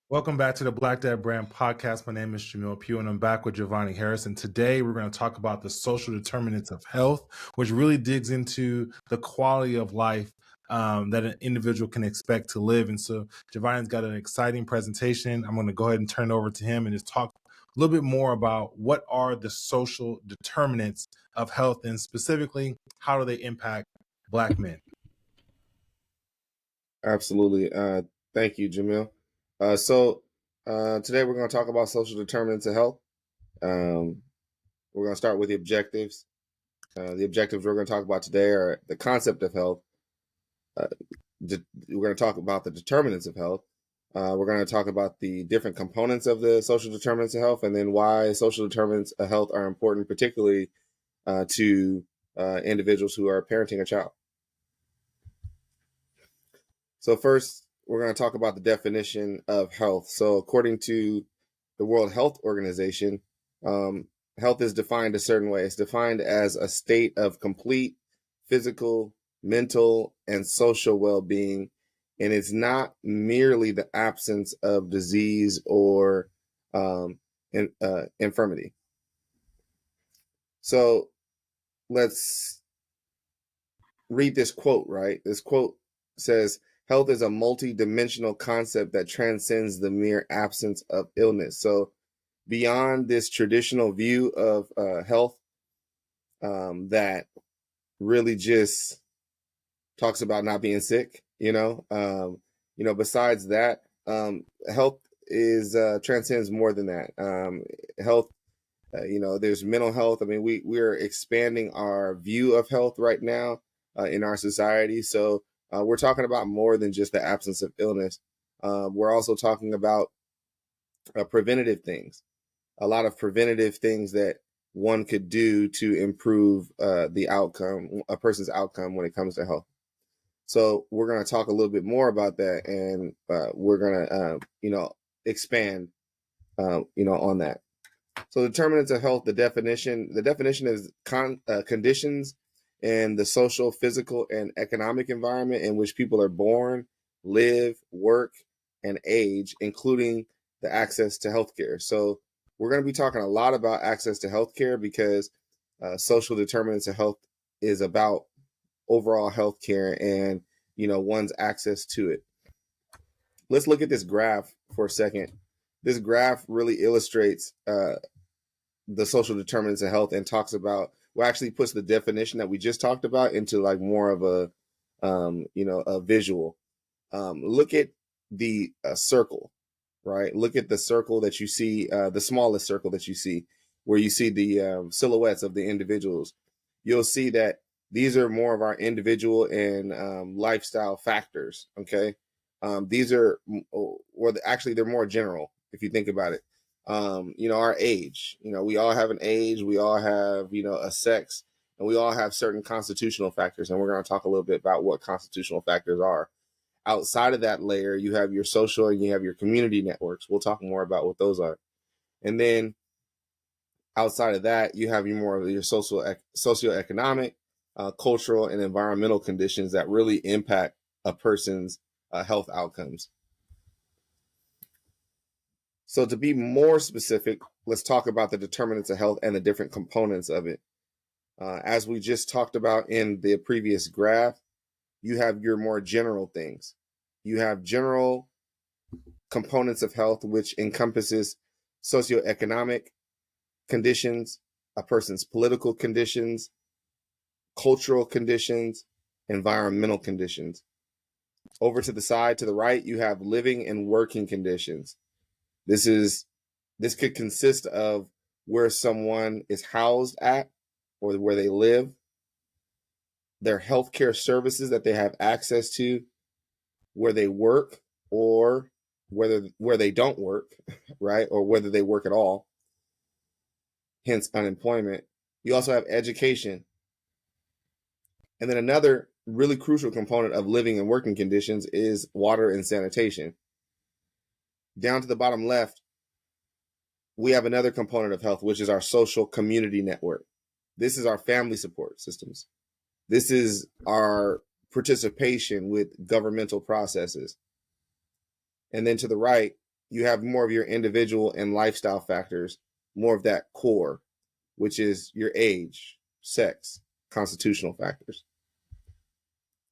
Welcome back to the Black Dad Brand Podcast. My name is Jamil Pugh, and I'm back with Jovanie Harris. And today we're going to talk about the social determinants of health, which really digs into the quality of life that an individual can expect to live. And so Jovanie's got an exciting presentation. I'm going to go ahead and turn it over to him and just talk a little bit more about what are the social determinants of health, and specifically, how do they impact Black men? Absolutely. Thank you, Jamil. Today we're going to talk about social determinants of health. We're going to start with the objectives. The objectives we're going to talk about today are the concept of health. We're going to talk about the determinants of health. We're going to talk about the different components of the social determinants of health, and then why social determinants of health are important, particularly to individuals who are parenting a child. So first, we're going to talk about the definition of health. So according to the World Health Organization, health is defined a certain way. It's defined as a state of complete physical, mental, and social well-being. And it's not merely the absence of disease or infirmity. So let's read this quote, right? This quote says, health is a multi-dimensional concept that transcends the mere absence of illness. So beyond this traditional view of health that really just talks about not being sick, besides that, health is transcends more than that. Health, there's mental health. I mean, we're expanding our view of health right now in our society. So we're talking about more than just the absence of illness. We're also talking about preventative things, a lot of preventative things that one could do to improve the outcome, a person's outcome when it comes to health. So we're going to talk a little bit more about that, and we're going to, expand, on that. So determinants of health, the definition is conditions in the social, physical, and economic environment in which people are born, live, work, and age, including the access to healthcare. So we're going to be talking a lot about access to healthcare because social determinants of health is about overall healthcare and, one's access to it. Let's look at this graph for a second. This graph really illustrates the social determinants of health and talks about, actually puts the definition that we just talked about into like more of a, a visual. Look at the circle, right? Look at the circle that you see, the smallest circle that you see, where you see the silhouettes of the individuals. You'll see that these are more of our individual and lifestyle factors, okay? These are, actually, they're more general if you think about it. Our age, we all have an age, we all have, a sex, and we all have certain constitutional factors. And we're going to talk a little bit about what constitutional factors are. Outside of that layer, you have your social and you have your community networks. We'll talk more about what those are. And then outside of that, you have your more of your socioeconomic, cultural, and environmental conditions that really impact a person's health outcomes. So to be more specific, let's talk about the determinants of health and the different components of it. As we just talked about in the previous graph, you have your more general things. You have general components of health, which encompasses socioeconomic conditions, a person's political conditions, cultural conditions, environmental conditions. Over to the side, to the right, you have living and working conditions. This could consist of where someone is housed at or where they live, their healthcare services that they have access to, where they work or where they don't work, right? Or whether they work at all, hence unemployment. You also have education. And then another really crucial component of living and working conditions is water and sanitation. Down to the bottom left, we have another component of health, which is our social community network. This is our family support systems. This is our participation with governmental processes. And then to the right, you have more of your individual and lifestyle factors, more of that core, which is your age, sex, constitutional factors.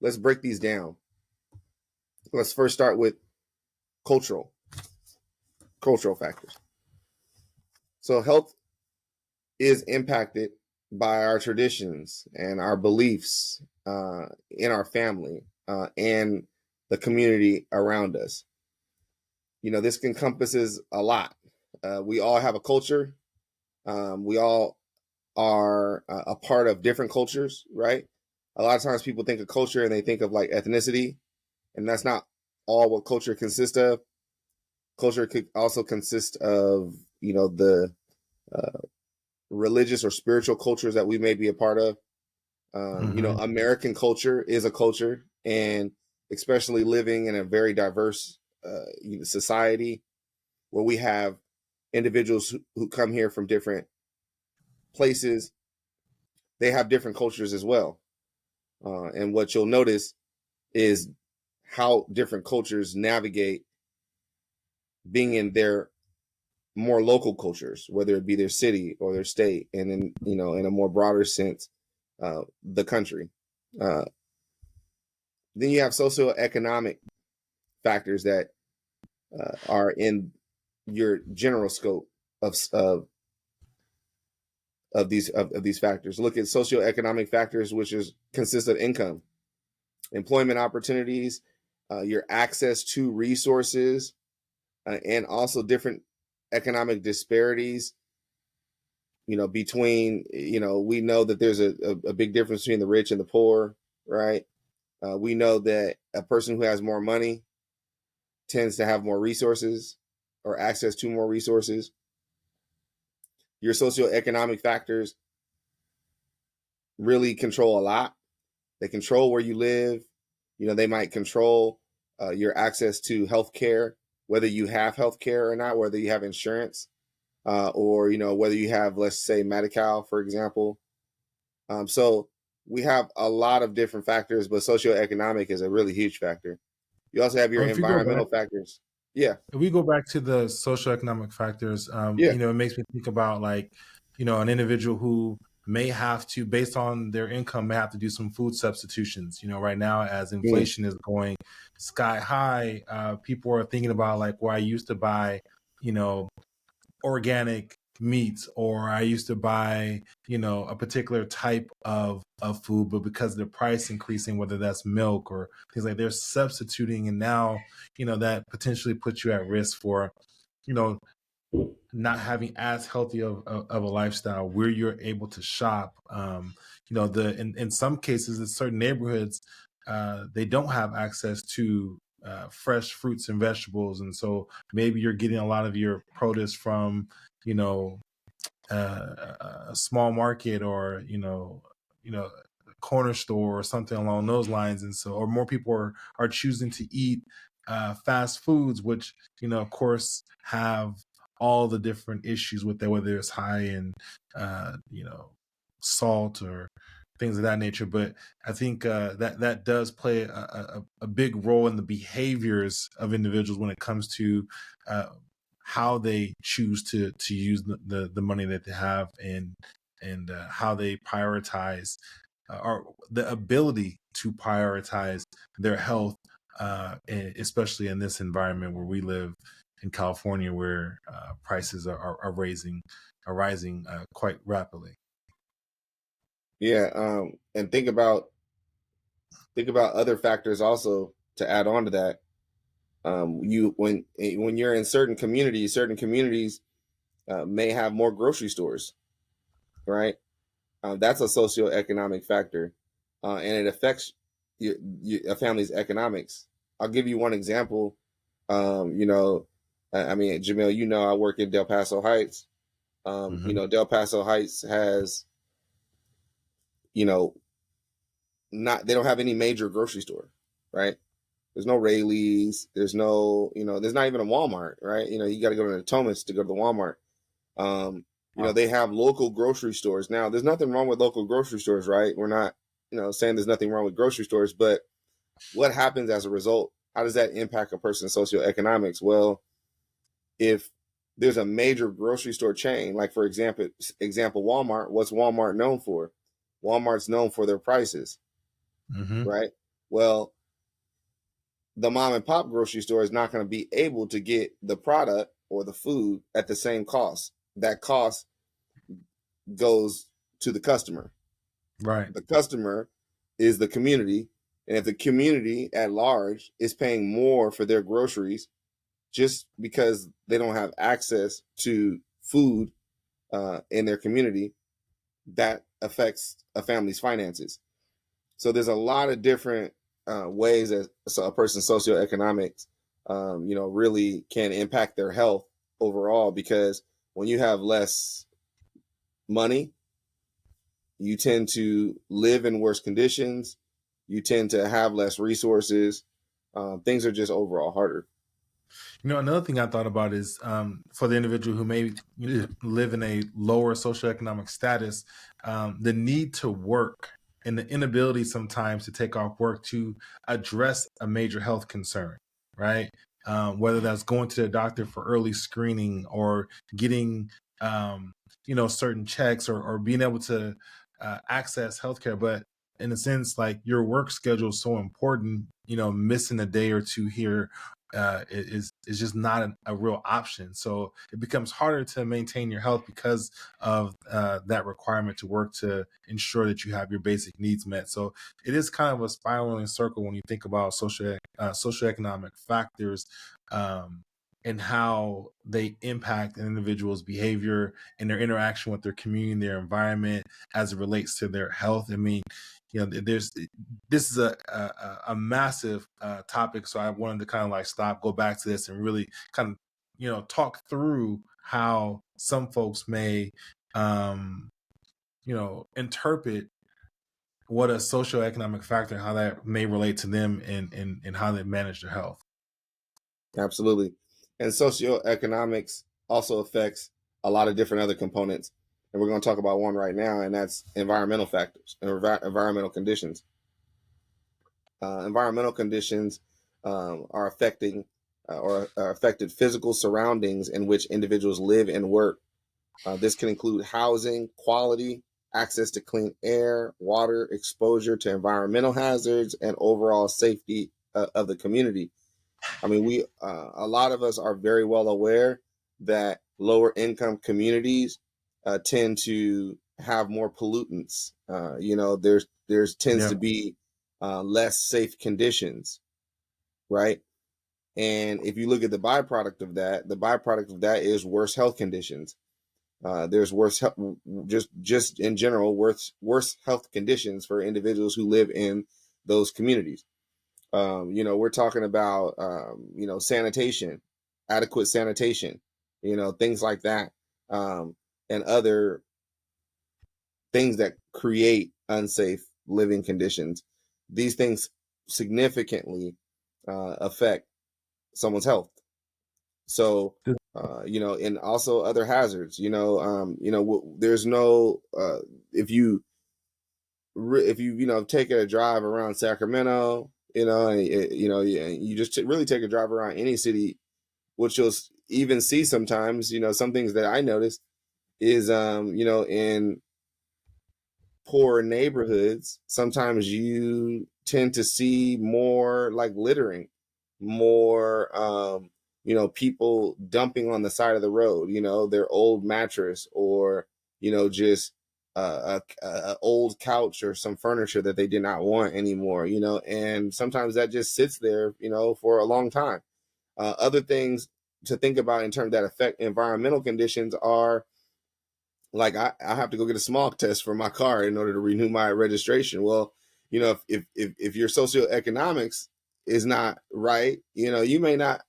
Let's break these down. Let's first start with cultural factors. So health is impacted by our traditions and our beliefs in our family and the community around us. This encompasses a lot. We all have a culture. We all are a part of different cultures, right? A lot of times people think of culture and they think of like ethnicity, and that's not all what culture consists of. Culture could also consist of, the religious or spiritual cultures that we may be a part of. American culture is a culture, and especially living in a very diverse society where we have individuals who come here from different places, they have different cultures as well. And what you'll notice is how different cultures navigate being in their more local cultures, whether it be their city or their state, and in a more broader sense, the country. Then you have socioeconomic factors that are in your general scope of these factors. Look at socioeconomic factors, which consist of income, employment opportunities, your access to resources, and also different economic disparities. Between we know that there's a big difference between the rich and the poor, right? We know that a person who has more money tends to have more resources or access to more resources. Your socioeconomic factors really control a lot. They control where you live. They might control your access to health care, whether you have health care or not, whether you have insurance, or whether you have, let's say, Medi-Cal, for example. So we have a lot of different factors, but socioeconomic is a really huge factor. You also have your environmental factors. Yeah. If we go back to the socioeconomic factors, it makes me think about an individual who may have to, based on their income, may have to do some food substitutions. Right now, as inflation is going sky high, people are thinking about I used to buy, organic meats, or I used to buy, a particular type of food, but because of the price increasing, whether that's milk or things they're substituting. And now, that potentially puts you at risk for, not having as healthy of a lifestyle where you're able to shop. In some cases, in certain neighborhoods, they don't have access to fresh fruits and vegetables, and so maybe you're getting a lot of your produce from a small market, or a corner store or something along those lines. And so, or more people are choosing to eat fast foods, which of course have all the different issues with that, whether it's high in salt or things of that nature. But I think that does play a big role in the behaviors of individuals when it comes to how they choose to use the money that they have, and how they prioritize, or the ability to prioritize their health, especially in this environment where we live in California, where prices are rising quite rapidly. Yeah, and think about other factors also to add on to that. When you're in certain communities may have more grocery stores, right? That's a socioeconomic factor, and it affects a family's economics. I'll give you one example. Jamil, I work in Del Paso Heights. Del Paso Heights has, they don't have any major grocery store, right? There's no Rayleigh's. There's no, there's not even a Walmart, right? You got to go to the Thomas to go to the Walmart. They have local grocery stores. Now, there's nothing wrong with local grocery stores, right? We're not, saying there's nothing wrong with grocery stores, but what happens as a result? How does that impact a person's socioeconomics? Well, if there's a major grocery store chain, like for example, Walmart, what's Walmart known for? Walmart's known for their prices, Mm-hmm. right? Well, the mom and pop grocery store is not going to be able to get the product or the food at the same cost. That cost goes to the customer. Right. The customer is the community. And if the community at large is paying more for their groceries just because they don't have access to food in their community, that affects a family's finances. So there's a lot of different ways that a person's socioeconomics, really can impact their health overall. Because when you have less money, you tend to live in worse conditions. You tend to have less resources. Things are just overall harder. Another thing I thought about is for the individual who may live in a lower socioeconomic status, the need to work and the inability sometimes to take off work to address a major health concern, right? Whether that's going to the doctor for early screening or getting, certain checks or being able to access healthcare. But in a sense, like your work schedule is so important, missing a day or two here is just not a real option. So it becomes harder to maintain your health because of that requirement to work to ensure that you have your basic needs met. So it is kind of a spiraling circle when you think about socioeconomic factors. And how they impact an individual's behavior and their interaction with their community and their environment as it relates to their health. I mean, this is a massive topic, so I wanted to kind of like go back to this and really kind of talk through how some folks may interpret what a socioeconomic factor, how that may relate to them and how they manage their health. Absolutely. And socioeconomics also affects a lot of different other components. And we're going to talk about one right now, and that's environmental factors and environmental conditions. Environmental conditions are affecting or are affected physical surroundings in which individuals live and work. This can include housing, quality, access to clean air, water, exposure to environmental hazards, and overall safety of the community. I mean, a lot of us are very well aware that lower income communities tend to have more pollutants. There's tends to be less safe conditions, right? And if you look at the byproduct of that is worse health conditions. There's worse just in general worse health conditions for individuals who live in those communities. We're talking about sanitation, adequate sanitation, things like that, and other things that create unsafe living conditions. These things significantly affect someone's health. So, and also other hazards. There's no if you taking a drive around Sacramento, you just really take a drive around any city, which you'll even see sometimes. Some things that I noticed is in poor neighborhoods, sometimes you tend to see more like littering, more people dumping on the side of the road, their old mattress or just a old couch or some furniture that they did not want anymore, and sometimes that just sits there, for a long time. Other things to think about in terms that affect environmental conditions are like I have to go get a smog test for my car in order to renew my registration. Well, if your socioeconomics is not right, you may not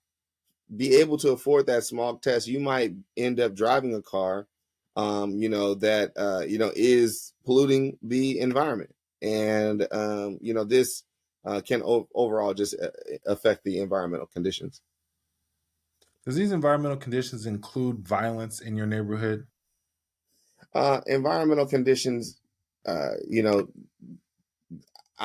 be able to afford that smog test. You might end up driving a car, that is polluting the environment, and this can overall just affect the environmental conditions. Does these environmental conditions include violence in your neighborhood? Environmental conditions, I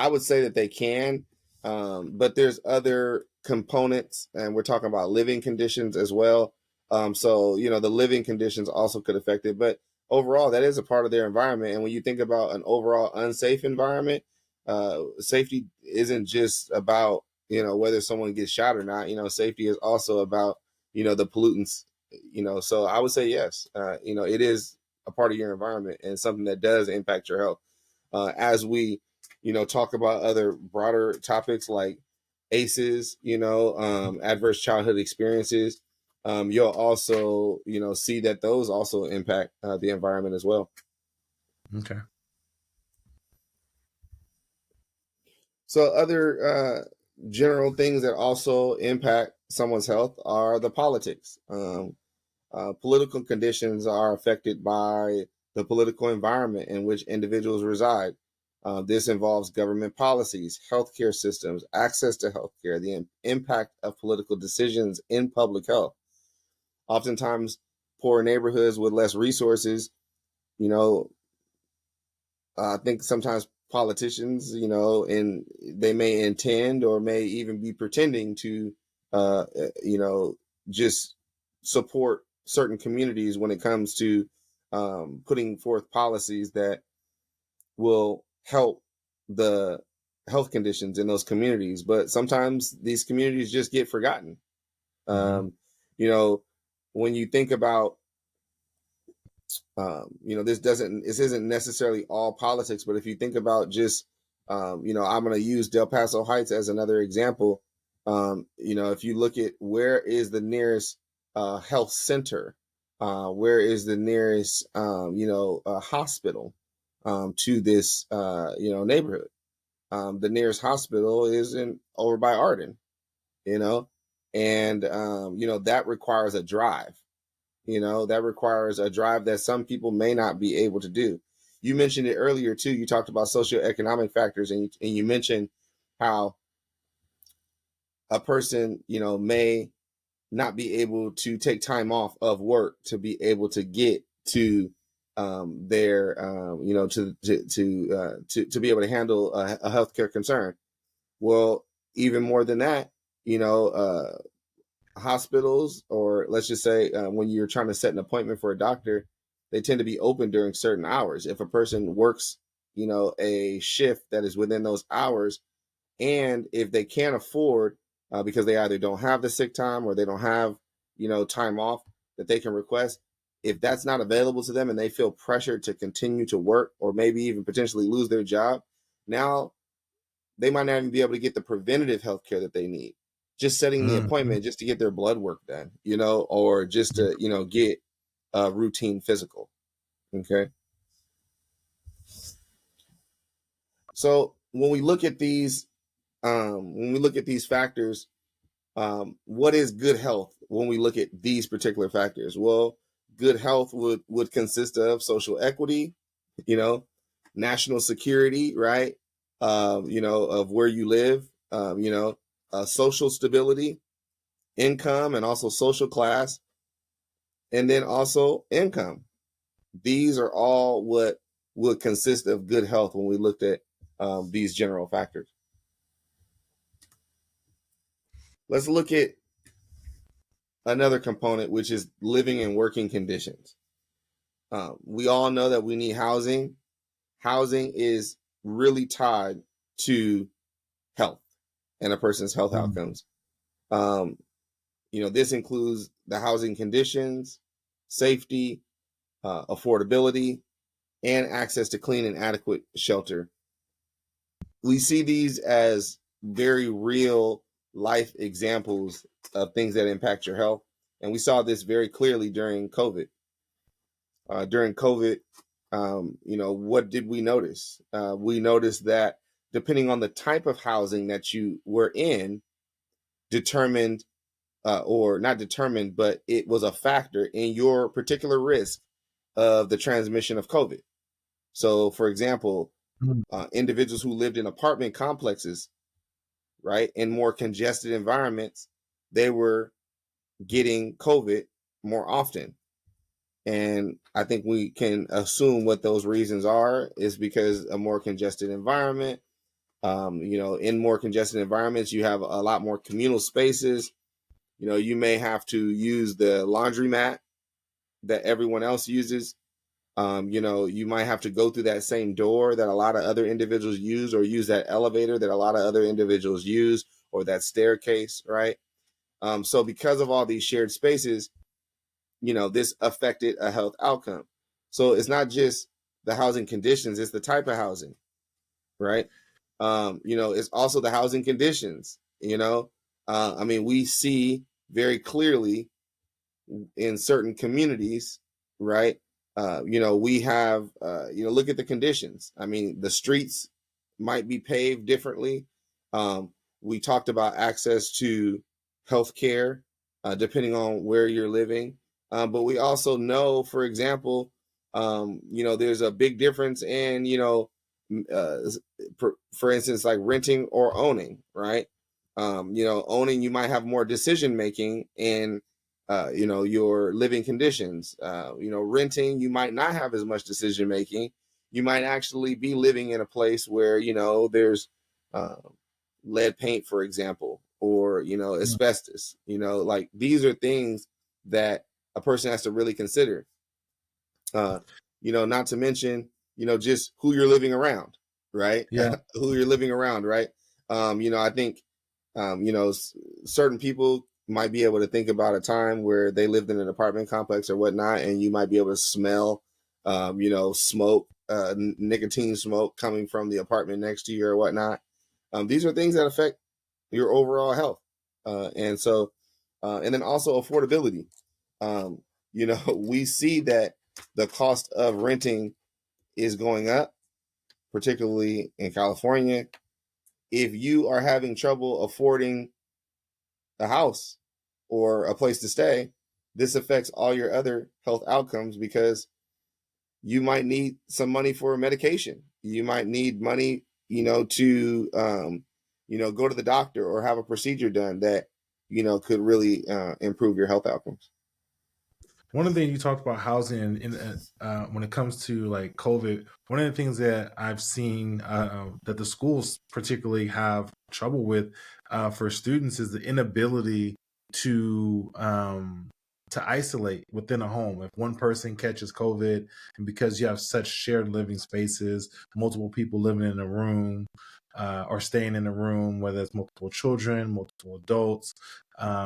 would say that they can, but there's other components, and we're talking about living conditions as well. So, the living conditions also could affect it. But overall, that is a part of their environment. And when you think about an overall unsafe environment, safety isn't just about, whether someone gets shot or not. Safety is also about, the pollutants, so I would say yes. It is a part of your environment and something that does impact your health. As we, talk about other broader topics like ACEs, adverse childhood experiences, you'll also, see that those also impact the environment as well. Okay. So other general things that also impact someone's health are the politics. Political conditions are affected by the political environment in which individuals reside. This involves government policies, healthcare systems, access to healthcare, the impact of political decisions in public health. Oftentimes, poor neighborhoods with less resources, you know, I think sometimes politicians, and they may intend or may even be pretending to, uh, you know, just support certain communities when it comes to putting forth policies that will help the health conditions in those communities. But sometimes these communities just get forgotten. Um, you know, when you think about this isn't necessarily all politics, but if you think about just I'm going to use Del Paso Heights as another example. If you look at where is the nearest health center, where is the nearest hospital to this neighborhood, the nearest hospital is in over by Arden, and that requires a drive. That requires a drive that some people may not be able to do. You mentioned it earlier too. You talked about socioeconomic factors, and you mentioned how a person, may not be able to take time off of work to be able to get to their, to be able to handle a healthcare concern. Well, even more than that, hospitals, or let's just say when you're trying to set an appointment for a doctor, they tend to be open during certain hours. If a person works, a shift that is within those hours, and if they can't afford, because they either don't have the sick time or they don't have, time off that they can request, if that's not available to them and they feel pressured to continue to work or maybe even potentially lose their job, now they might not even be able to get the preventative health care that they need. Just setting the appointment just to get their blood work done, or just to, get a routine physical. Okay. So when we look at these, factors, what is good health when we look at these particular factors? Well, good health would consist of social equity, national security, right? Of where you live, social stability, income, and also social class, and then also income. These are all what would consist of good health when we looked at these general factors. Let's look at another component, which is living and working conditions. We all know that we need housing. Housing is really tied to health and a person's health outcomes. This includes the housing conditions, safety, affordability, and access to clean and adequate shelter. We see these as very real life examples of things that impact your health. And we saw this very clearly during COVID. During COVID, what did we notice? We noticed that depending on the type of housing that you were in, determined, or not determined, but it was a factor in your particular risk of the transmission of COVID. So, for example, individuals who lived in apartment complexes, right, in more congested environments, they were getting COVID more often. And I think we can assume what those reasons are is because a more congested environment, in more congested environments, you have a lot more communal spaces. You may have to use the laundromat that everyone else uses. You might have to go through that same door that a lot of other individuals use, or use that elevator that a lot of other individuals use, or that staircase, right? So because of all these shared spaces, this affected a health outcome. So it's not just the housing conditions, it's the type of housing, right? It's also the housing conditions, we see very clearly in certain communities, right? We have, look at the conditions. I mean, the streets might be paved differently. We talked about access to healthcare, depending on where you're living. But we also know, for example, there's a big difference in, for instance, like renting or owning, right? Owning, you might have more decision making in your living conditions. Renting, you might not have as much decision making. You might actually be living in a place where, there's lead paint, for example, or, asbestos, like these are things that a person has to really consider. Not to mention, just who you're living around, right? Yeah. Who you're living around, right? I think, certain people might be able to think about a time where they lived in an apartment complex or whatnot, and you might be able to smell, smoke, nicotine smoke coming from the apartment next to you or whatnot. These are things that affect your overall health. And then also affordability. We see that the cost of renting is going up, particularly in California. If you are having trouble affording a house or a place to stay, this affects all your other health outcomes, because you might need some money for medication. You might need money, to, go to the doctor or have a procedure done that, could really improve your health outcomes. One of the things you talked about housing when it comes to like COVID, one of the things that I've seen that the schools particularly have trouble with for students is the inability to isolate within a home. If one person catches COVID, and because you have such shared living spaces, multiple people living in a room or staying in a room, whether it's multiple children, multiple adults,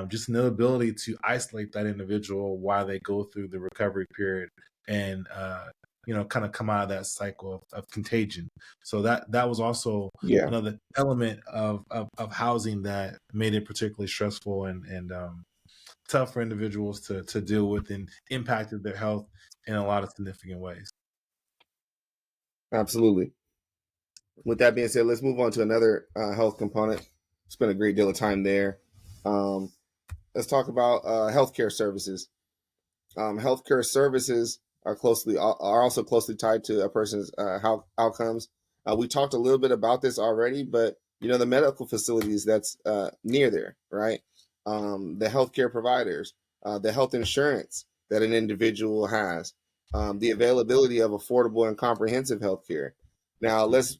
just an inability to isolate that individual while they go through the recovery period and kind of come out of that cycle of contagion. So that was also another element of housing that made it particularly stressful and tough for individuals to deal with, and impacted their health in a lot of significant ways. Absolutely. With that being said, let's move on to another health component. Spent a great deal of time there. Let's talk about healthcare services. Healthcare services are also closely tied to a person's health outcomes. We talked a little bit about this already, but the medical facilities that's near there, right? The healthcare providers, the health insurance that an individual has, the availability of affordable and comprehensive healthcare. Now, let's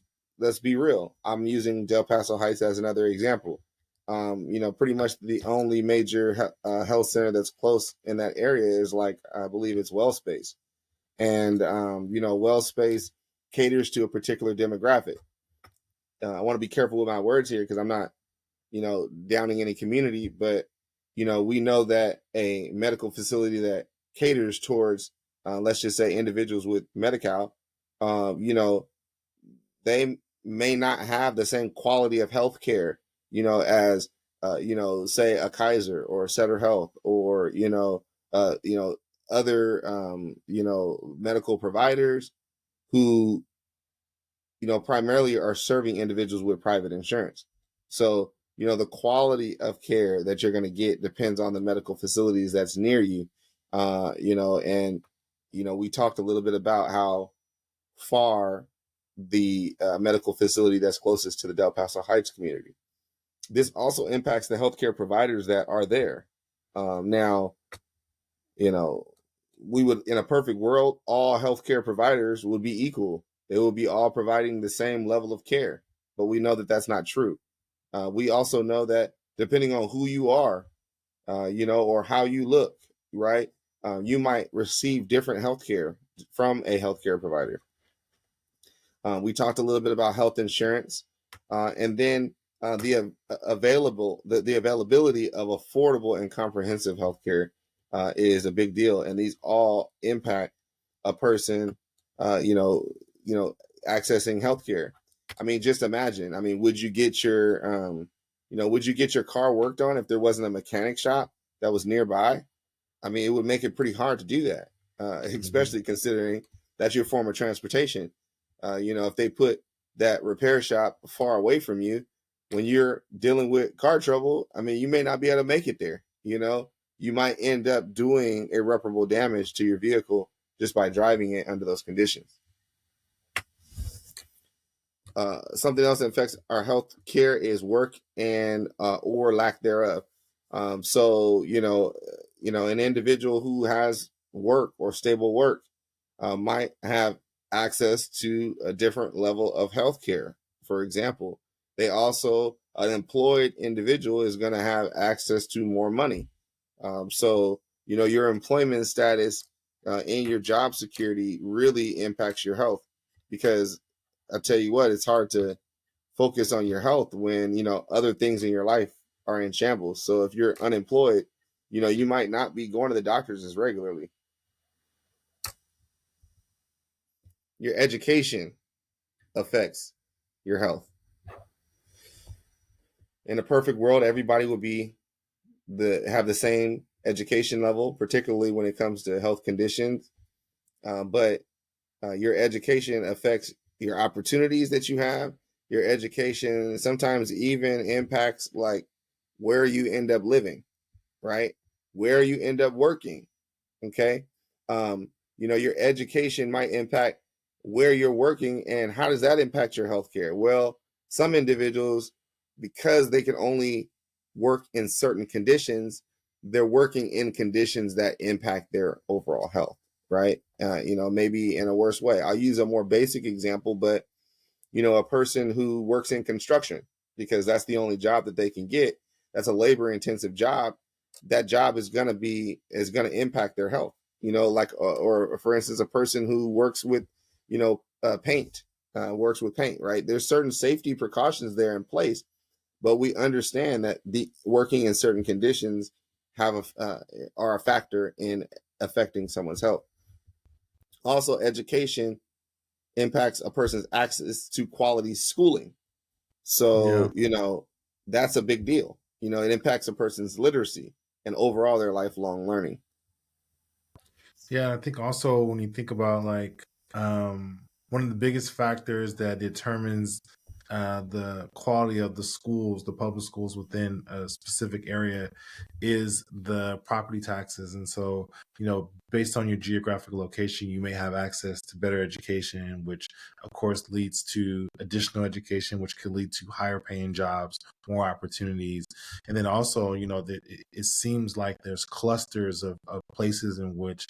be real. I'm using Del Paso Heights as another example. Pretty much the only major health center that's close in that area is, like, I believe it's WellSpace. And, WellSpace caters to a particular demographic. I want to be careful with my words here, because I'm not, downing any community, but, we know that a medical facility that caters towards, let's just say, individuals with Medi-Cal, they may not have the same quality of health care, as, say a Kaiser or Sutter Health, or, other, medical providers who, primarily are serving individuals with private insurance. So, the quality of care that you're going to get depends on the medical facilities that's near you. And, we talked a little bit about how far the medical facility that's closest to the Del Paso Heights community. This also impacts the healthcare providers that are there. Now, we would, in a perfect world, all healthcare providers would be equal. They will be all providing the same level of care, but we know that that's not true. We also know that depending on who you are, or how you look, right? You might receive different healthcare from a healthcare provider. We talked a little bit about health insurance, and then the availability of affordable and comprehensive healthcare is a big deal, and these all impact a person, accessing healthcare. I mean, just imagine. I mean, would you get your car worked on if there wasn't a mechanic shop that was nearby? I mean, it would make it pretty hard to do that, especially considering that's your form of transportation. If they put that repair shop far away from you, when you're dealing with car trouble, I mean, you may not be able to make it there. You might end up doing irreparable damage to your vehicle just by driving it under those conditions. Something else that affects our health care is work and or lack thereof. So an individual who has work or stable work might have access to a different level of health care. For example, an employed individual is going to have access to more money. So your employment status and your job security really impacts your health, because I tell you what, it's hard to focus on your health when other things in your life are in shambles. So if you're unemployed, you might not be going to the doctors as regularly. Your education affects your health. In a perfect world, everybody would have the same education level, particularly when it comes to health conditions. But your education affects your opportunities that you have. Your education sometimes even impacts like where you end up living, right? Where you end up working. Okay. Your education might impact where you're working, and how does that impact your healthcare? Well, some individuals, because they can only work in certain conditions, they're working in conditions that impact their overall health, right? Maybe in a worse way. I'll use a more basic example, but a person who works in construction because that's the only job that they can get, that's a labor intensive job. That job is going to impact their health. Or for instance, a person who works with paint, works with paint, right? There's certain safety precautions there in place, but we understand that the working in certain conditions are a factor in affecting someone's health. Also, education impacts a person's access to quality schooling. So, that's a big deal. It impacts a person's literacy and overall their lifelong learning. Yeah, I think also when you think about one of the biggest factors that determines the quality of the schools, the public schools within a specific area, is the property taxes. And so, based on your geographic location, you may have access to better education, which of course leads to additional education, which could lead to higher paying jobs, more opportunities. And then also, that it seems like there's clusters of places in which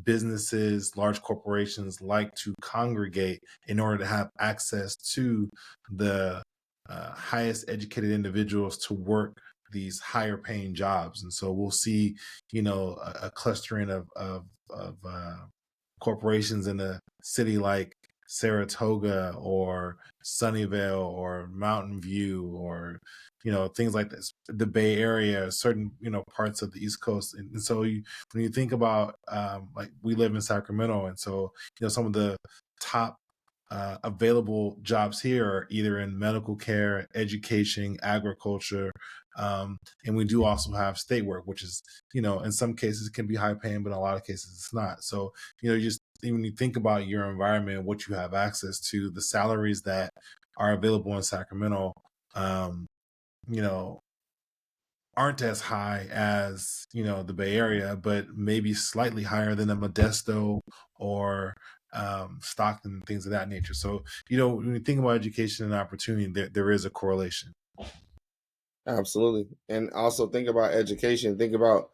businesses, large corporations like to congregate in order to have access to the highest educated individuals to work these higher paying jobs. And so we'll see, a clustering of corporations in a city like Saratoga or Sunnyvale or Mountain View or things like this, the Bay Area, certain parts of the East Coast. And so when you think about like we live in Sacramento, and so some of the top available jobs here are either in medical care, education, agriculture, and we do also have state work, which is in some cases can be high paying, but in a lot of cases it's not. So just when you think about your environment, what you have access to, the salaries that are available in Sacramento, aren't as high as the Bay Area, but maybe slightly higher than a Modesto or Stockton, things of that nature. So when you think about education and opportunity, there is a correlation. Absolutely. And also think about education. Think about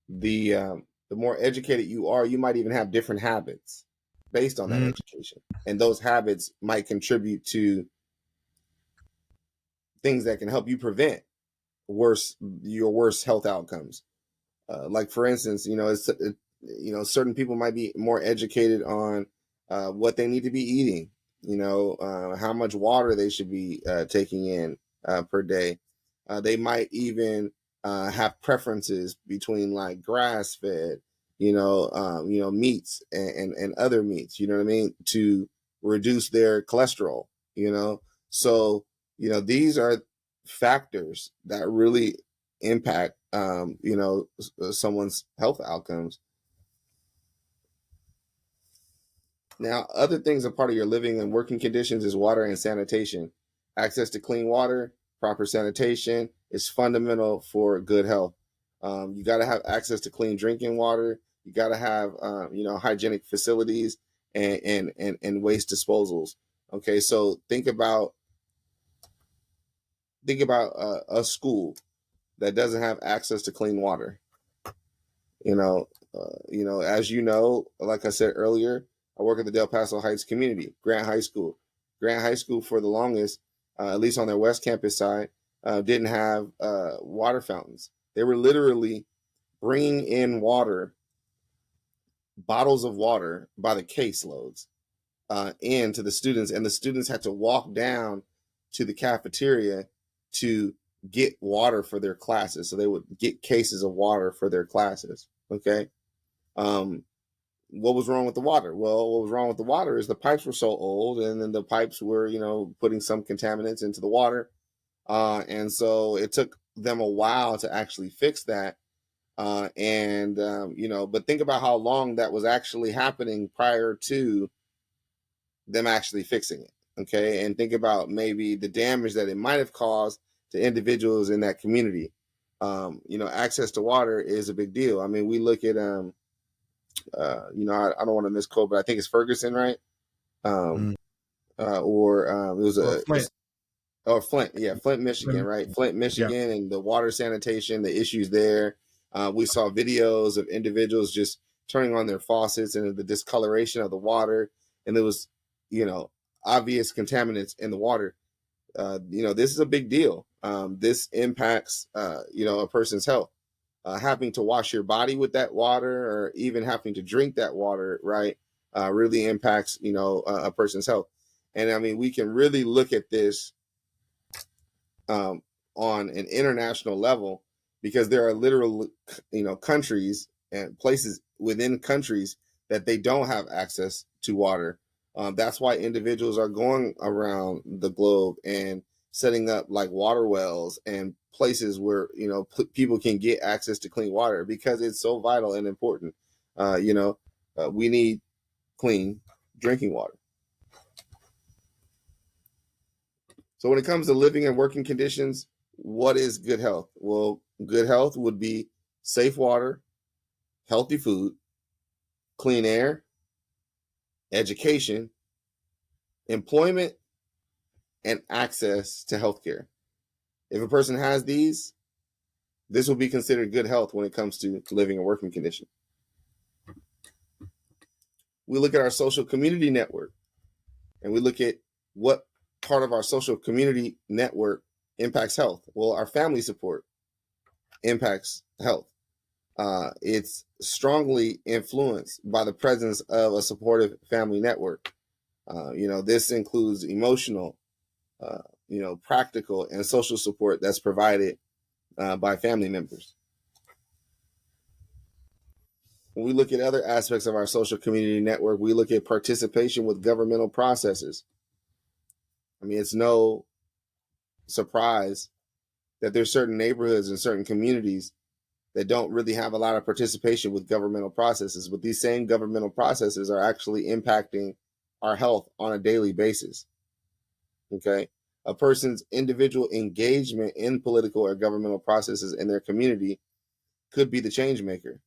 the more educated you are, you might even have different habits based on that education, and those habits might contribute to things that can help you prevent your worst health outcomes. Like for instance, certain people might be more educated on what they need to be eating, how much water they should be taking in per day. They might even have preferences between like grass fed, meats and other meats, you know what I mean, to reduce their cholesterol, So, these are factors that really impact, someone's health outcomes. Now, other things a part of your living and working conditions is water and sanitation. Access to clean water, proper sanitation is fundamental for good health. You got to have access to clean drinking water. You got to have, hygienic facilities and waste disposals. Okay, so think about a school that doesn't have access to clean water. As like I said earlier, I work at the Del Paso Heights community, Grant High School. Grant High School, for the longest, at least on their West Campus side, didn't have water fountains. They were literally bringing in water, bottles of water by the caseloads, in to the students, and the students had to walk down to the cafeteria to get water for their classes. So they would get cases of water for their classes. Okay. What was wrong with the water? Well, what was wrong with the water is the pipes were so old, and then the pipes were, putting some contaminants into the water. And so it took them a while to actually fix that. But think about how long that was actually happening prior to them actually fixing it. Okay. And think about maybe the damage that it might have caused to individuals in that community. Access to water is a big deal. I mean, we look at, I don't want to misquote, but I think it's Ferguson, right? It was Flint. Flint. Yeah, Flint, Michigan, right? Flint, Michigan, and the water sanitation, the issues there. We saw videos of individuals just turning on their faucets and the discoloration of the water, and there was, obvious contaminants in the water. This is a big deal. This impacts, a person's health. Having to wash your body with that water, or even having to drink that water, right, really impacts, a person's health. And I mean, we can really look at this on an international level, because there are literal, countries and places within countries that they don't have access to water. That's why individuals are going around the globe and setting up like water wells and places where, people can get access to clean water, because it's so vital and important. We need clean drinking water. So when it comes to living and working conditions, what is good health? Well, good health would be safe water, healthy food, clean air, education, employment, and access to healthcare. If a person has these, this will be considered good health when it comes to living and working condition. We look at our social community network, and we look at what part of our social community network impacts health. Well, our family support impacts health. It's strongly influenced by the presence of a supportive family network. This includes emotional, practical and social support that's provided by family members. When we look at other aspects of our social community network, we look at participation with governmental processes. I mean, it's no surprise that there's certain neighborhoods and certain communities that don't really have a lot of participation with governmental processes, but these same governmental processes are actually impacting our health on a daily basis. Okay. A person's individual engagement in political or governmental processes in their community could be the change maker.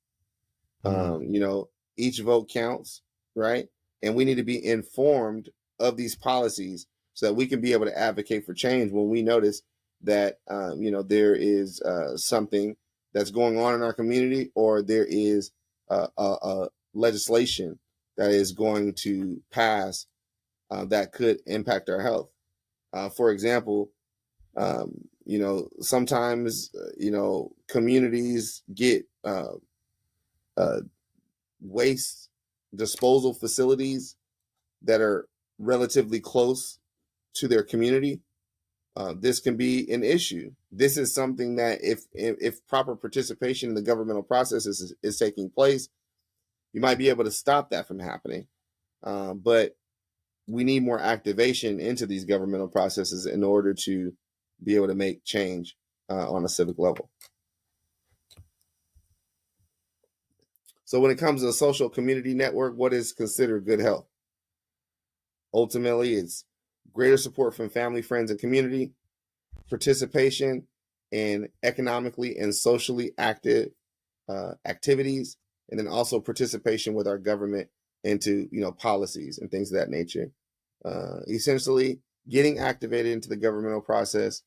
Each vote counts, right? And we need to be informed of these policies so that we can be able to advocate for change when we notice that, there is something that's going on in our community, or there is a legislation that is going to pass that could impact our health. For example, Sometimes communities get waste disposal facilities that are relatively close to their community. This can be an issue. This is something that if proper participation in the governmental process is taking place, you might be able to stop that from happening. But we need more activation into these governmental processes in order to be able to make change on a civic level. So when it comes to a social community network, what is considered good health? Ultimately, it's greater support from family, friends, and community, participation in economically and socially active activities, and then also participation with our government into policies and things of that nature. Essentially, getting activated into the governmental process,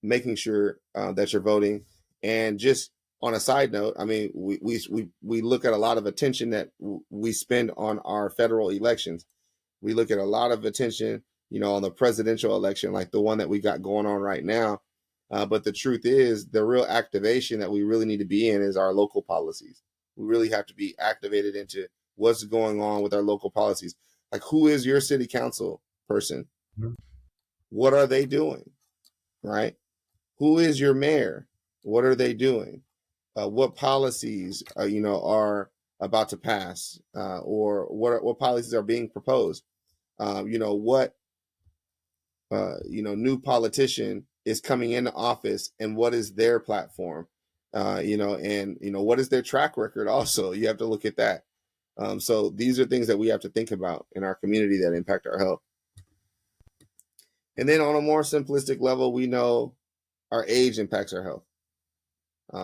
making sure that you're voting. And just on a side note, I mean, we look at a lot of attention that we spend on our federal elections. We look at a lot of attention, on the presidential election, like the one that we got going on right now. But the truth is, the real activation that we really need to be in is our local policies. We really have to be activated into what's going on with our local policies. Like, who is your city council person? Mm-hmm. What are they doing? Right? Who is your mayor? What are they doing? What policies are about to pass, or what policies are being proposed? What new politician is coming into office, and what is their platform? What is their track record? Also, you have to look at that. So these are things that we have to think about in our community that impact our health. And then on a more simplistic level, we know our age impacts our health.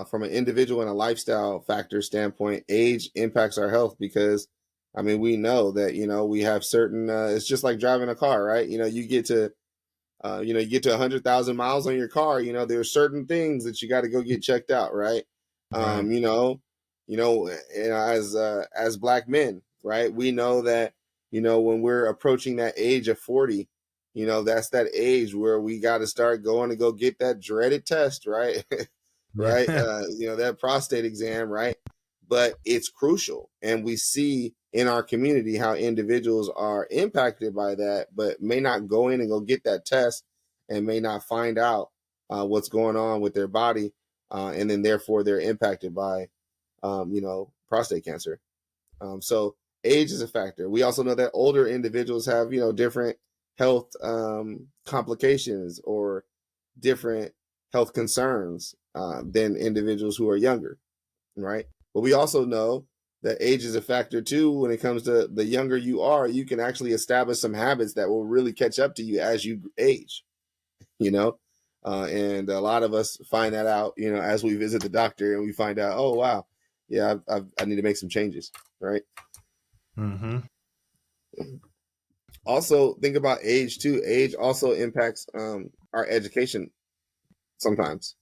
From an individual and a lifestyle factor standpoint, age impacts our health because, I mean, we know that, we have certain, it's just like driving a car, right? You get to 100,000 miles on your car, there are certain things that you got to go get checked out, right? Right. As Black men, right, we know that, when we're approaching that age of 40, that's that age where we got to start going to go get that dreaded test, right? Right. That prostate exam, right? But it's crucial. And we see in our community how individuals are impacted by that, but may not go in and go get that test and may not find out what's going on with their body. And then therefore they're impacted by, prostate cancer. So age is a factor. We also know that older individuals have, different health complications or different health concerns than individuals who are younger, right? But we also know that age is a factor too. When it comes to the younger you are, you can actually establish some habits that will really catch up to you as you age, and a lot of us find that out, as we visit the doctor and we find out, oh, wow, yeah, I need to make some changes, right? Mm-hmm. Also, think about age too. Age also impacts our education sometimes.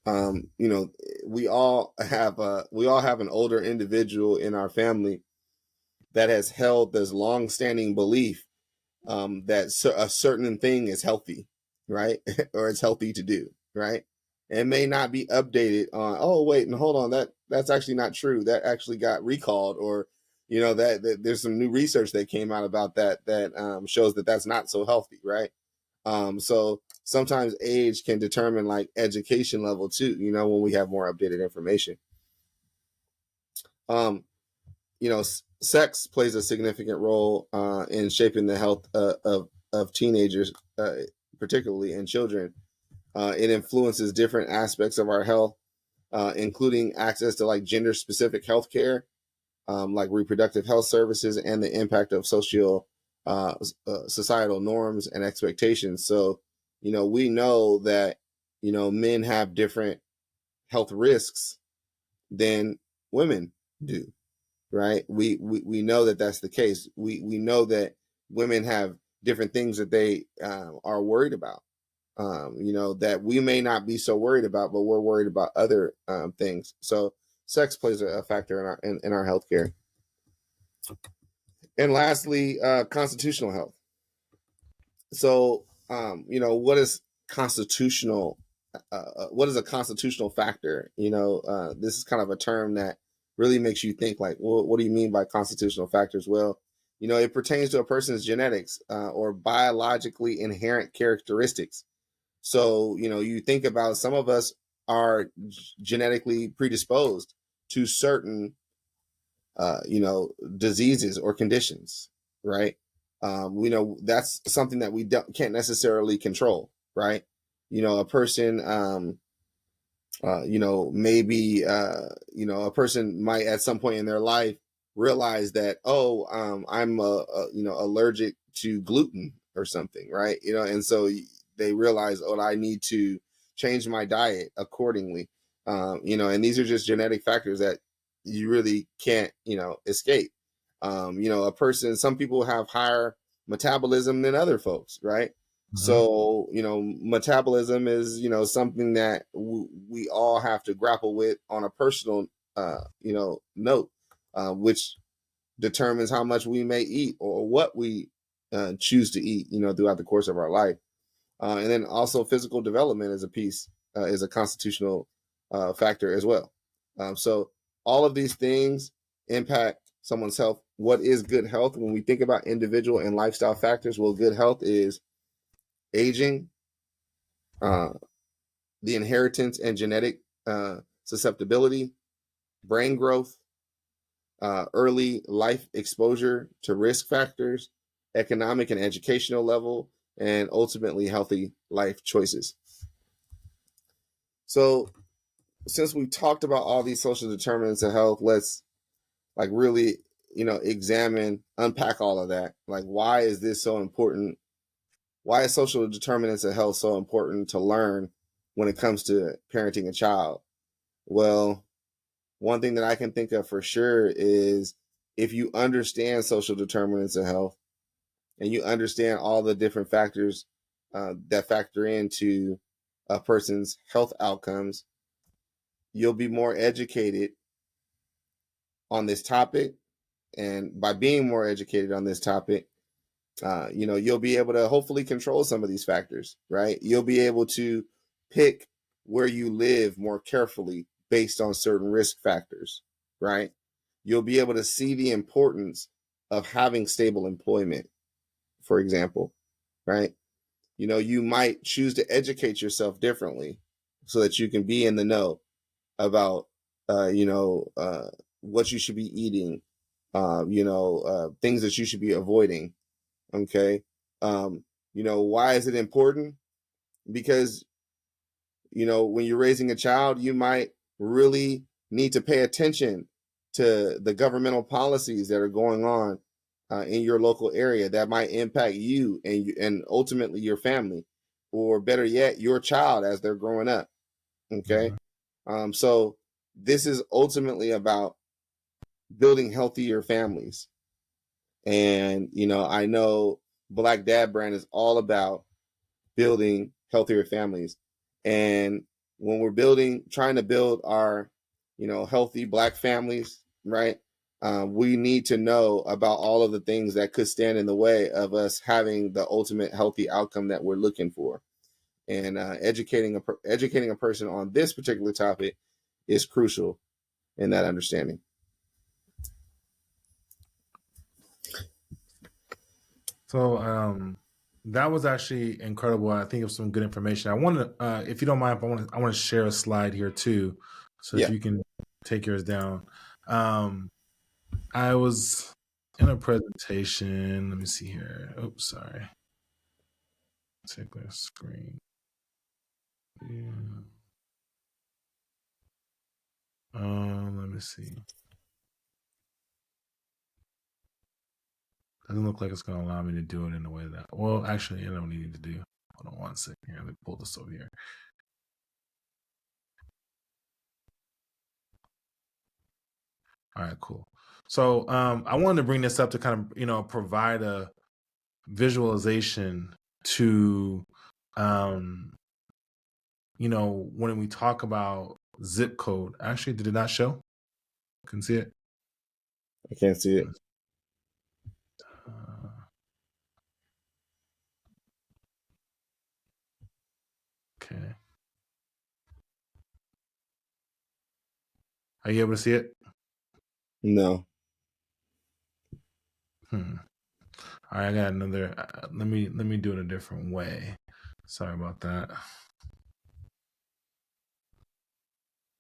We all have an older individual in our family that has held this long-standing belief that a certain thing is healthy, right? Or it's healthy to do, right? It may not be updated on, oh, wait, and hold on, that's actually not true. That actually got recalled, or that there's some new research that came out about that shows that that's not so healthy, right? So sometimes age can determine like education level too, when we have more updated information. Sex plays a significant role in shaping the health of teenagers, particularly in children. It influences different aspects of our health, including access to like gender specific health care, like reproductive health services, and the impact of societal norms and expectations. So, we know that, men have different health risks than women do, right? We know that that's the case. We know that women have different things that they are worried about, that we may not be so worried about, but we're worried about other things. So sex plays a factor in our healthcare. And lastly, constitutional health. So, what is constitutional, what is a constitutional factor? This is kind of a term that really makes you think like, well, what do you mean by constitutional factors? Well, it pertains to a person's genetics or biologically inherent characteristics. So, you think about some of us are genetically predisposed to certain, diseases or conditions, right? We know that's something that we can't necessarily control, right? A person, maybe, a person might at some point in their life realize that, I'm, allergic to gluten or something, right? And so they realize, I need to change my diet accordingly. And these are just genetic factors that you really can't, escape. Some people have higher metabolism than other folks, right? So, metabolism is, something that we all have to grapple with on a personal, note, which determines how much we may eat or what we choose to eat, throughout the course of our life. And then also physical development is is a constitutional factor as well. So all of these things impact someone's health. What is good health? When we think about individual and lifestyle factors, well, good health is aging, the inheritance and genetic susceptibility, brain growth, early life exposure to risk factors, economic and educational level, and ultimately healthy life choices. So since we talked about all these social determinants of health, let's really, unpack all of that. Like, why is this so important? Why is social determinants of health so important to learn when it comes to parenting a child? Well, one thing that I can think of for sure is if you understand social determinants of health and you understand all the different factors that factor into a person's health outcomes, you'll be more educated on this topic. And by being more educated on this topic, you'll be able to hopefully control some of these factors, right? You'll be able to pick where you live more carefully based on certain risk factors, right? You'll be able to see the importance of having stable employment, for example, right? You might choose to educate yourself differently so that you can be in the know about, what you should be eating, things that you should be avoiding. Okay. Why is it important? Because, when you're raising a child, you might really need to pay attention to the governmental policies that are going on in your local area that might impact you and ultimately your family, or better yet, your child as they're growing up. Okay. So this is ultimately about building healthier families. And, I know Black Dad Brand is all about building healthier families. And when we're trying to build our, healthy Black families, right? We need to know about all of the things that could stand in the way of us having the ultimate healthy outcome that we're looking for. And educating a person on this particular topic is crucial in that understanding. So that was actually incredible. I think of some good information. I want to, if you don't mind, I want to share a slide here too, so that you can take yours down. I was in a presentation. Let me see here. Oops, sorry. Take the screen. Yeah. Let me see. Doesn't look like it's going to allow me to do it in the way that. Well, actually, I don't need to do. Hold on one second here. Let me pull this over here. All right, cool. So I wanted to bring this up to kind of, provide a visualization to, when we talk about zip code. Actually, did it not show? Can see it? I can't see it. Are you able to see it? No. All right, I got another. Let me do it a different way. Sorry about that.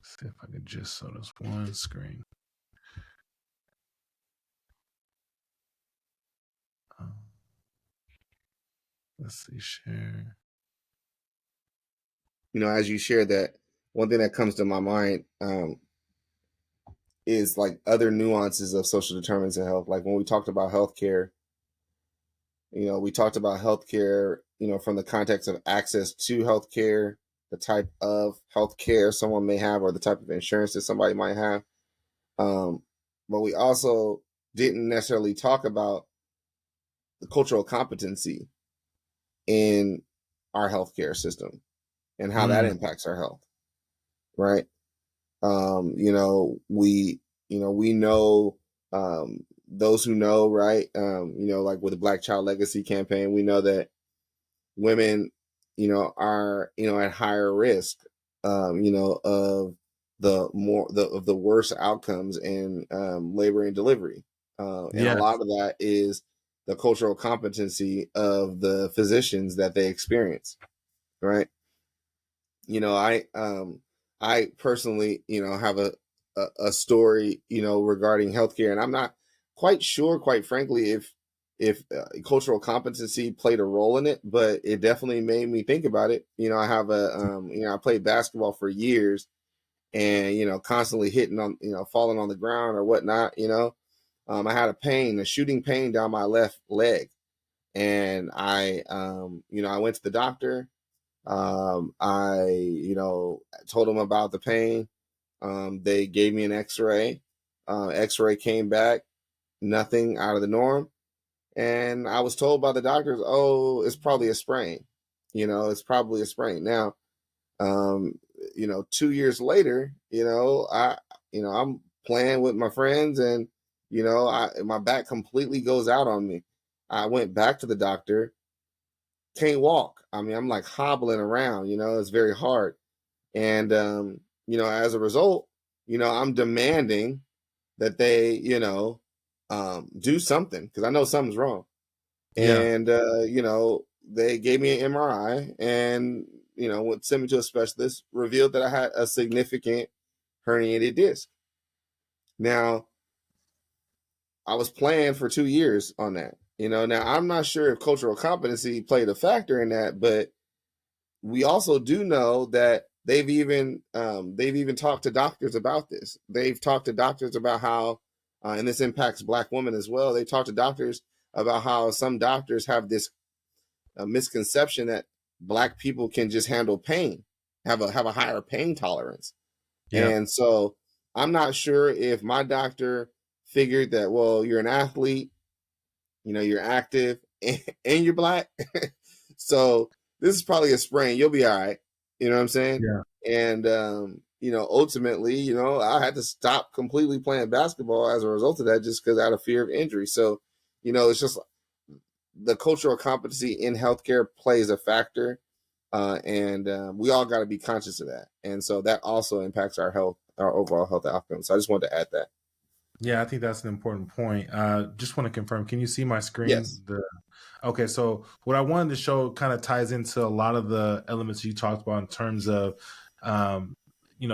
See if I could just show this one screen. Let's see, share. As you share that, one thing that comes to my mind is like other nuances of social determinants of health. Like when we talked about healthcare, we talked about healthcare, from the context of access to healthcare, the type of healthcare someone may have, or the type of insurance that somebody might have. But we also didn't necessarily talk about the cultural competency in our healthcare system and how that impacts our health, right? We know those who know, right? Like with the Black Child Legacy campaign, we know that women, are at higher risk, of the worst outcomes in labor and delivery, and a Yes. lot of that is the cultural competency of the physicians that they experience, right? I personally, have a story, regarding healthcare, and I'm not quite sure, quite frankly, if cultural competency played a role in it, but it definitely made me think about it. I have I played basketball for years, and constantly hitting on, falling on the ground or whatnot. I had a shooting pain down my left leg, and I went to the doctor. I told them about the pain. They gave me an X-ray. X-ray came back, nothing out of the norm. And I was told by the doctors, oh, it's probably a sprain. It's probably a sprain. Now, 2 years later, I'm playing with my friends, and, my back completely goes out on me. I went back to the doctor, can't walk. I mean, I'm like hobbling around, it's very hard. And, as a result, I'm demanding that they, do something, because I know something's wrong. Yeah. And, they gave me an MRI, and, would send me to a specialist, revealed that I had a significant herniated disc. Now, I was planned for 2 years on that. Now I'm not sure if cultural competency played a factor in that, but we also do know that they've even talked to doctors about this. They've talked to doctors about how, and this impacts Black women as well. They talk to doctors about how some doctors have this misconception that Black people can just handle pain, have a higher pain tolerance. Yeah. And so I'm not sure if my doctor figured that, well, you're an athlete, you're active, and you're Black. So this is probably a sprain. You'll be all right. You know what I'm saying? Yeah. And, ultimately, I had to stop completely playing basketball as a result of that, just because I had a fear of injury. So, it's just the cultural competency in healthcare plays a factor. And we all got to be conscious of that. And so that also impacts our health, our overall health outcomes. So I just wanted to add that. Yeah, I think that's an important point. Just want to confirm. Can you see my screen? Yes. Okay, so what I wanted to show kind of ties into a lot of the elements you talked about in terms of,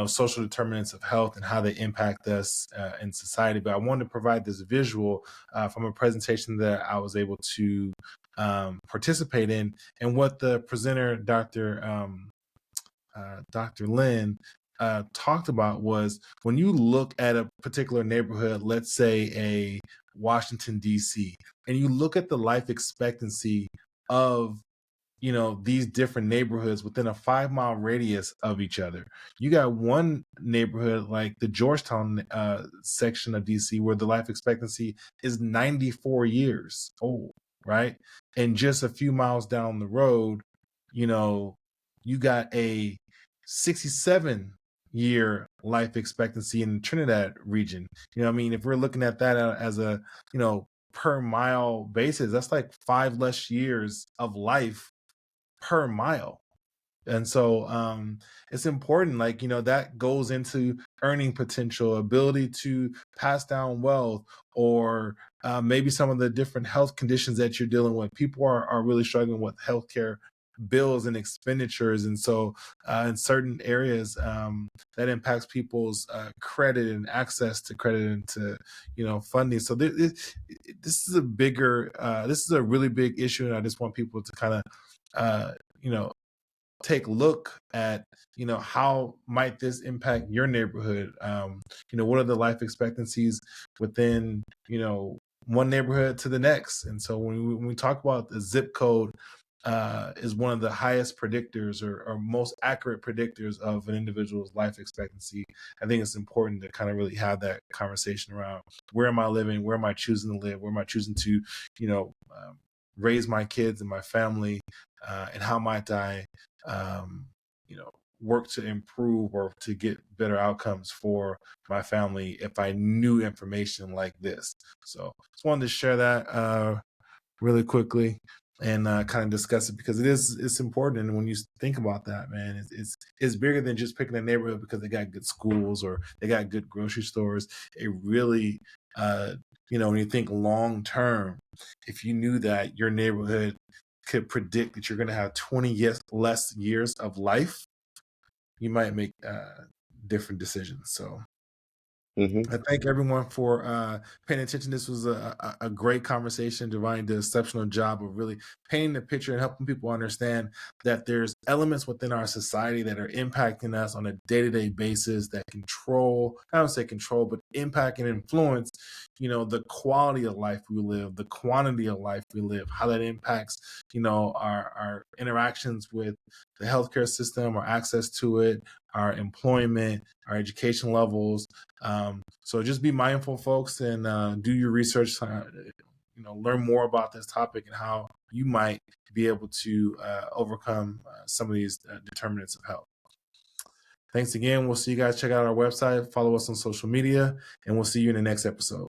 social determinants of health and how they impact us in society. But I wanted to provide this visual from a presentation that I was able to participate in, and what the presenter, Dr. Lynn, talked about was, when you look at a particular neighborhood, let's say a Washington, D.C., and you look at the life expectancy of these different neighborhoods within a 5-mile radius of each other. You got one neighborhood like the Georgetown section of DC, where the life expectancy is 94 years old, right? And just a few miles down the road, you got a 67-year life expectancy in the Trinidad region. I mean, if we're looking at that as a per mile basis, that's like 5 less years of life per mile. And so it's important, like, that goes into earning potential, ability to pass down wealth, or maybe some of the different health conditions that you're dealing with. People are really struggling with healthcare bills and expenditures. And so in certain areas, that impacts people's credit and access to credit and to, funding. So this is this is a really big issue. And I just want people to kind of, you know, take a look at how might this impact your neighborhood. What are the life expectancies within one neighborhood to the next. And so when we talk about the zip code, is one of the highest predictors, or most accurate predictors of an individual's life expectancy. I think it's important to kind of really have that conversation around, where am I living, where am I choosing to live, where am I choosing to raise my kids and my family, and how might I um, work to improve or to get better outcomes for my family if I knew information like this. So just wanted to share that really quickly, and kind of discuss it, because it's important. And when you think about that, man, it's bigger than just picking a neighborhood because they got good schools or they got good grocery stores. It really, when you think long term, if you knew that your neighborhood could predict that you're going to have 20 less years of life, you might make different decisions. So Hmm. I thank everyone for paying attention. This was a great conversation. Jovanie did an exceptional job of really painting the picture and helping people understand that there's elements within our society that are impacting us on a day-to-day basis that control, I don't say control, but impact and influence, the quality of life we live, the quantity of life we live, how that impacts, our interactions with the healthcare system, our access to it, our employment, our education levels. So just be mindful, folks, and do your research. Learn more about this topic and how you might be able to overcome some of these determinants of health. Thanks again. We'll see you guys. Check out our website, follow us on social media, and we'll see you in the next episode.